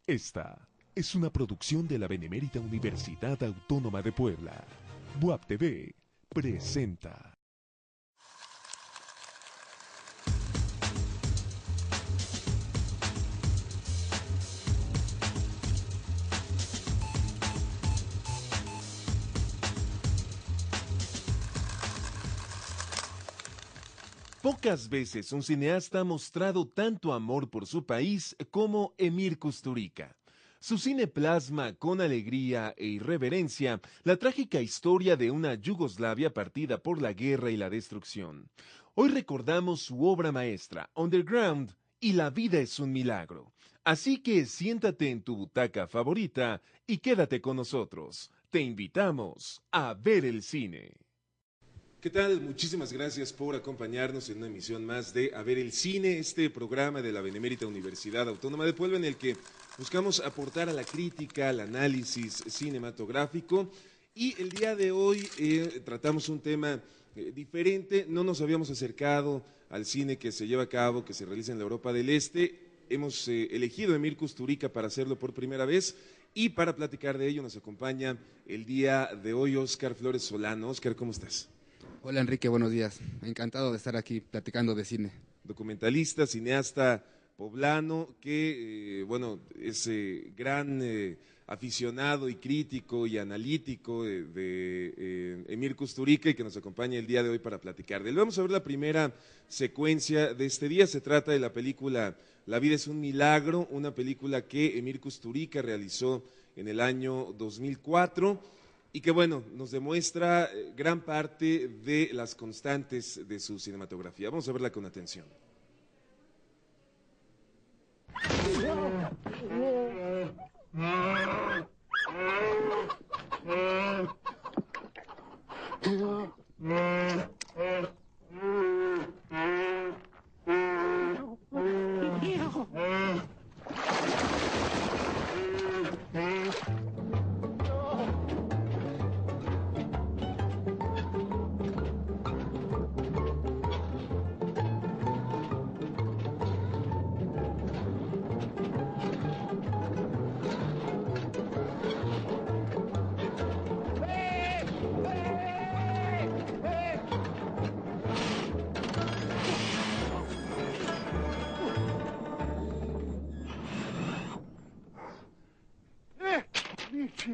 Esta es una producción de la Benemérita Universidad Autónoma de Puebla. BUAP TV presenta. Pocas veces un cineasta ha mostrado tanto amor por su país como Emir Kusturica. Su cine plasma con alegría e irreverencia la trágica historia de una Yugoslavia partida por la guerra y la destrucción. Hoy recordamos su obra maestra, Underground, y La vida es un milagro. Así que siéntate en tu butaca favorita y quédate con nosotros. Te invitamos a ver el cine. ¿Qué tal? Muchísimas gracias por acompañarnos en una emisión más de A Ver el Cine, este programa de la Benemérita Universidad Autónoma de Puebla en el que buscamos aportar a la crítica, al análisis cinematográfico, y el día de hoy tratamos un tema diferente. No nos habíamos acercado al cine que se lleva a cabo, que se realiza en la Europa del Este. Hemos elegido a Emir Kusturica para hacerlo por primera vez, y para platicar de ello nos acompaña el día de hoy Óscar Flores Solano. Óscar, ¿cómo estás? Hola Enrique, buenos días. Encantado de estar aquí platicando de cine. Documentalista, cineasta poblano, que es gran aficionado y crítico y analítico de Emir Kusturica, y que nos acompaña el día de hoy para platicar de él. Vamos a ver la primera secuencia de este día. Se trata de la película La vida es un milagro, una película que Emir Kusturica realizó en el año 2004. Y que nos demuestra gran parte de las constantes de su cinematografía. Vamos a verla con atención.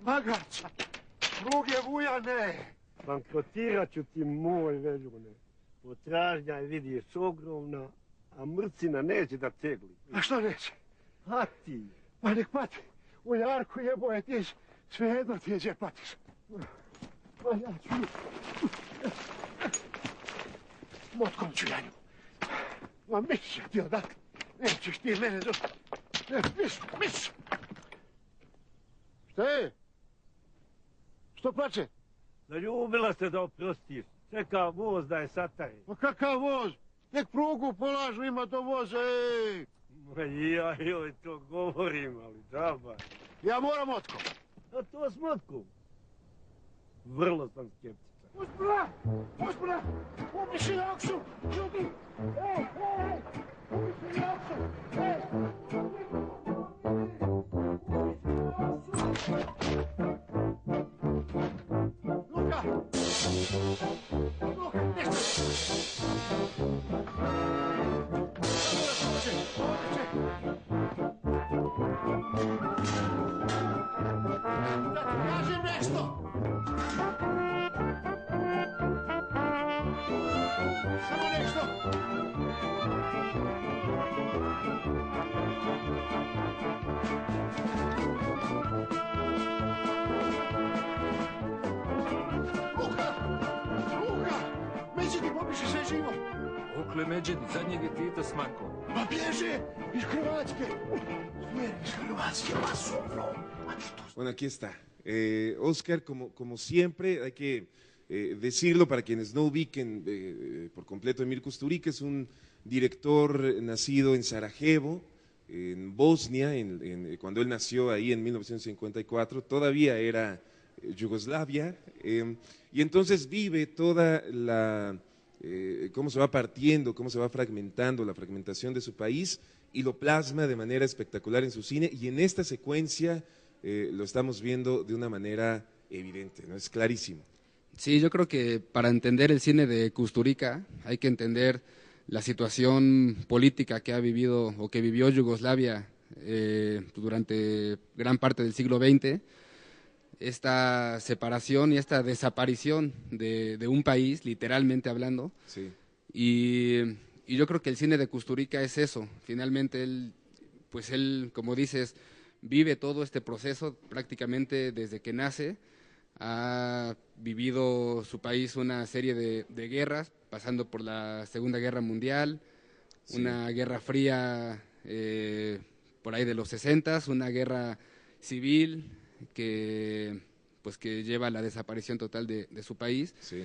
Magaca, druge vujane. Bankrotirat ću ti, moj veljune. Potražnja je, vidiš, ogromna, a mrcina neće da tegli. A što neće? Pati. Pa nek pati. U jarku jeboje ti, svejedno ti je gdje patiš. Pa ja ću... Motkom ću ja nju. Ma miš ti odakle. Nećeš ti mene do... Miš. Šta je? Što plače? Zaljubila se da oprostiš. Čeka voz da je satari. Pa kakav voz? Nek prugu polažu, ima do voza, ej! Ma ja joj to govorim, ali džaba. Ja moram otko. A to s motkom? Vrlo sam skeptičan. Uspra! Ubiši Jakšu! Ljudi! Ej! Ubiši Jakšu! Ej! Luka! Luka, nešto! Da ti kažem nešto! Samo nešto! Luka! Međini popiše sve živo! Okle Međedi, zadnjeg je Tito smako. Pa bježe iz Hrvatske! Smjer iz Hrvatske, masovno! Bueno, aquí está. Óscar, como siempre, hay que decirlo para quienes no ubiquen por completo a Emir Kusturica. Es un director nacido en Sarajevo, en Bosnia, cuando él nació ahí en 1954, todavía era Yugoslavia, y entonces vive toda la, cómo se va partiendo, cómo se va fragmentando la fragmentación de su país, y lo plasma de manera espectacular en su cine, y en esta secuencia lo estamos viendo de una manera evidente, ¿no? Es clarísimo. Sí, yo creo que para entender el cine de Kusturica hay que entender la situación política que ha vivido o que vivió Yugoslavia durante gran parte del siglo XX, esta separación y esta desaparición de un país, literalmente hablando. Sí. Y yo creo que el cine de Kusturica es eso. Finalmente él, como dices, vive todo este proceso prácticamente desde que nace. Ha vivido su país una serie de guerras, pasando por la Segunda Guerra Mundial, sí, una guerra fría por ahí de los 60s, una guerra civil que lleva a la desaparición total de su país. Sí.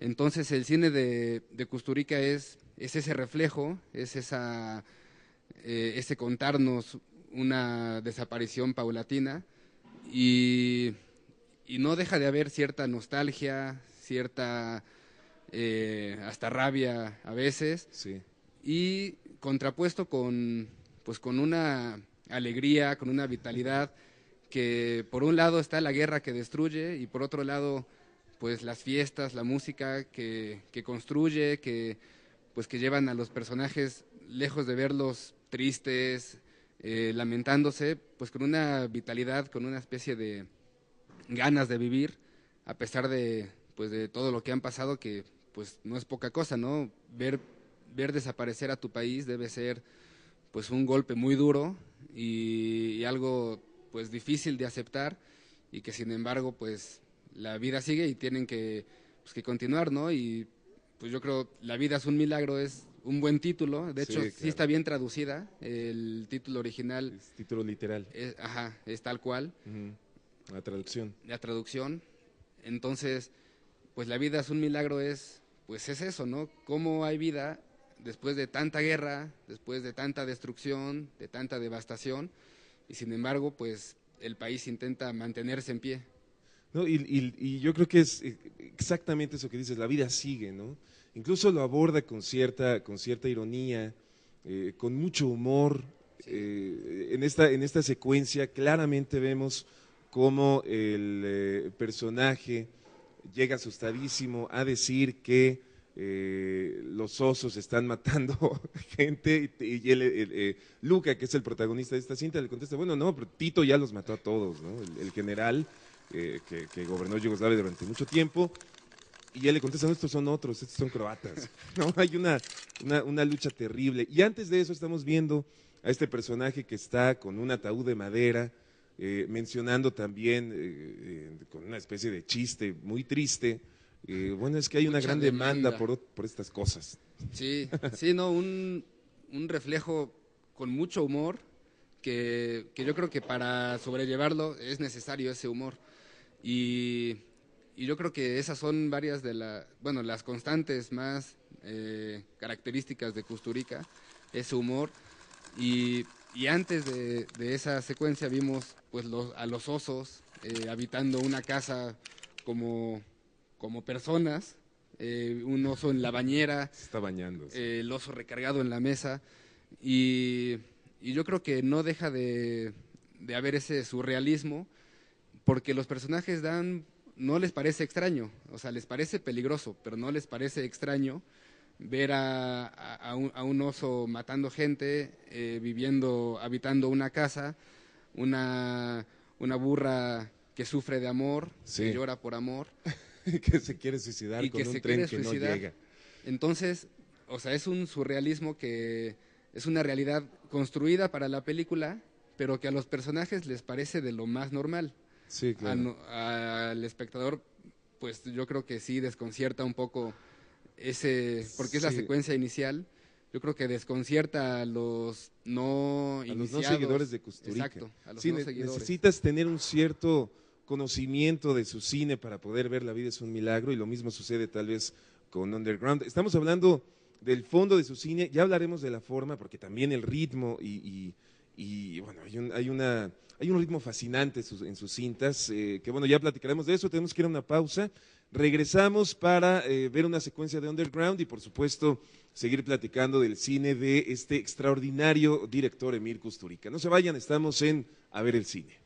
Entonces el cine de Kusturica es ese reflejo, es ese contarnos una desaparición paulatina y no deja de haber cierta nostalgia, cierta hasta rabia a veces, sí, y contrapuesto con una alegría, con una vitalidad, que por un lado está la guerra que destruye y por otro lado pues las fiestas, la música que construye, que llevan a los personajes, lejos de verlos tristes, lamentándose, pues con una vitalidad, con una especie de ganas de vivir, a pesar de todo lo que han pasado, que pues no es poca cosa, ¿no? Ver desaparecer a tu país debe ser pues un golpe muy duro y algo pues difícil de aceptar, y que sin embargo pues la vida sigue y tienen que continuar, ¿no? Y pues yo creo La vida es un milagro es un buen título, de hecho sí, claro, sí está bien traducida, el título original es título literal. Es tal cual. La traducción. La traducción. Entonces, pues La vida es un milagro es eso, ¿no? Cómo hay vida después de tanta guerra, después de tanta destrucción, de tanta devastación, y sin embargo, pues el país intenta mantenerse en pie. No, y yo creo que es exactamente eso que dices, la vida sigue, ¿no? Incluso lo aborda con cierta ironía, con mucho humor. Sí. En esta secuencia claramente vemos cómo el personaje llega asustadísimo a decir que los osos están matando gente, y Luca, que es el protagonista de esta cinta, le contesta, bueno, no, pero Tito ya los mató a todos, ¿no? El general que gobernó Yugoslavia durante mucho tiempo, y él le contesta, no, estos son otros, estos son croatas. No, hay una lucha terrible. Y antes de eso estamos viendo a este personaje que está con un ataúd de madera, mencionando también con una especie de chiste muy triste, bueno, es que hay una gran demanda por estas cosas. Sí, no, un reflejo con mucho humor, que yo creo que para sobrellevarlo es necesario ese humor. Y yo creo que esas son varias de las constantes más características de Kusturica, ese humor. Y antes de esa secuencia vimos pues a los osos habitando una casa como personas, un oso en la bañera, se está bañando, sí, el oso recargado en la mesa, y yo creo que no deja de haber ese surrealismo, porque los personajes no les parece extraño, o sea, les parece peligroso, pero no les parece extraño ver a un oso matando gente, habitando una casa, una burra que sufre de amor, sí, que llora por amor. Que se quiere suicidar con un tren que no llega. Entonces, o sea, es un surrealismo que es una realidad construida para la película, pero que a los personajes les parece de lo más normal. Sí, claro. Al espectador, pues yo creo que sí desconcierta un poco porque es la secuencia inicial. Yo creo que desconcierta a los no seguidores de Kusturica. Exacto, a los no seguidores. Necesitas tener un cierto conocimiento de su cine para poder ver La vida es un milagro, y lo mismo sucede tal vez con Underground. Estamos hablando del fondo de su cine, ya hablaremos de la forma, porque también el ritmo y y bueno, hay un ritmo fascinante en sus cintas, que bueno, ya platicaremos de eso, tenemos que ir a una pausa, regresamos para ver una secuencia de Underground y por supuesto seguir platicando del cine de este extraordinario director Emir Kusturica. No se vayan, estamos en A Ver el Cine.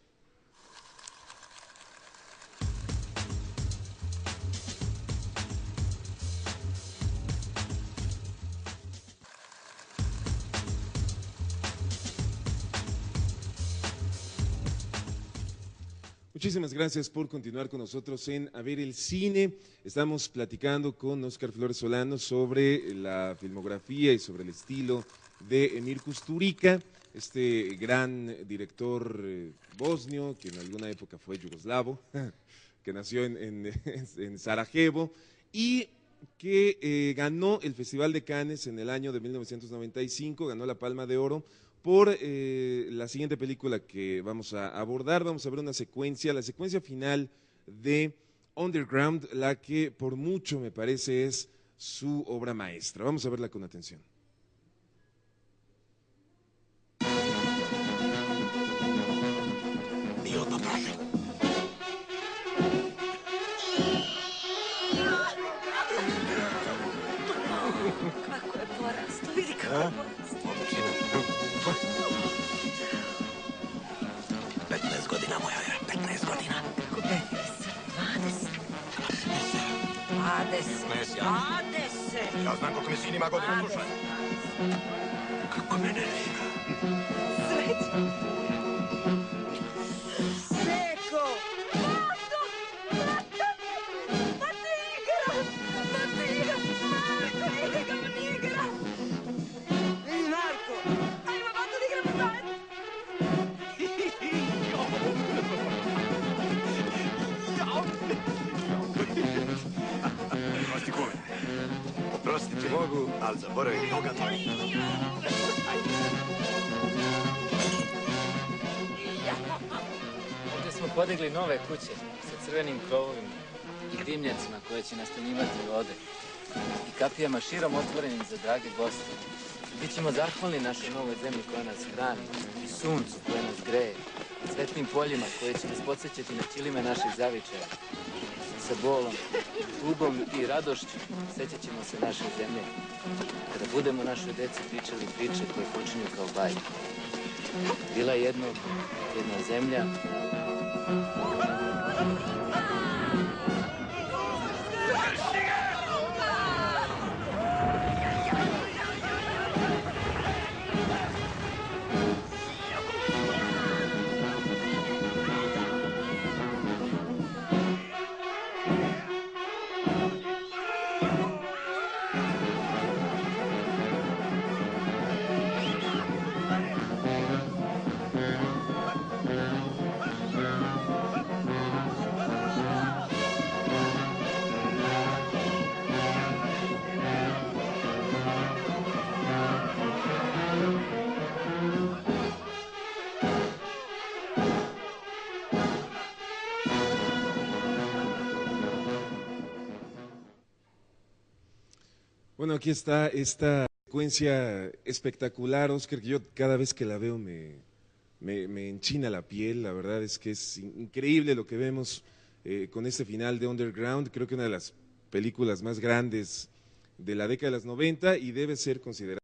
Muchísimas gracias por continuar con nosotros en A Ver el Cine. Estamos platicando con Óscar Flores Solano sobre la filmografía y sobre el estilo de Emir Kusturica, este gran director bosnio que en alguna época fue yugoslavo, que nació en Sarajevo y que ganó el Festival de Cannes en el año de 1995, ganó la Palma de Oro por la siguiente película que vamos a abordar. Vamos a ver una secuencia, la secuencia final de Underground, la que por mucho me parece es su obra maestra. Vamos a verla con atención. Kako je porasto, vidi kako je porasto. 15 godina, moja je, 15 godina. Kako 15? 20? 20? 20? Ja znam koliko mi sin ima godina, slušaj. Kako me nervira. Srećo. Seko! Mato! Ma ti igraš! Ma ti igraš! Marko, vidi kako ti igraš! Vidi Marko! Ajmo, Mato, da igramo zajedno! Oprosti kume. Oprosti ti mogu, ali zaboravi Boga tvoj. Ovdje smo podigli nove kuće sa crvenim krovovima i dimnjacima koje će nastanjivati vode i kapijama širom otvorenim za drage goste. Bićemo zahvalni našoj novoj zemlji koja nas hrani i suncu koje nas greje, cvetnim poljima koje će nas podsjećati na ćilime naših zavičaja. Sa bolom, tugom i radošću sjećat ćemo se naše zemlje kada budemo našoj deci pričali priče koje počinju kao bajke. Bila je jedna zemlja. Bueno, aquí está esta secuencia espectacular, Óscar, que yo cada vez que la veo me enchina la piel. La verdad es que es increíble lo que vemos con este final de Underground. Creo que una de las películas más grandes de la década de los 90 y debe ser considerada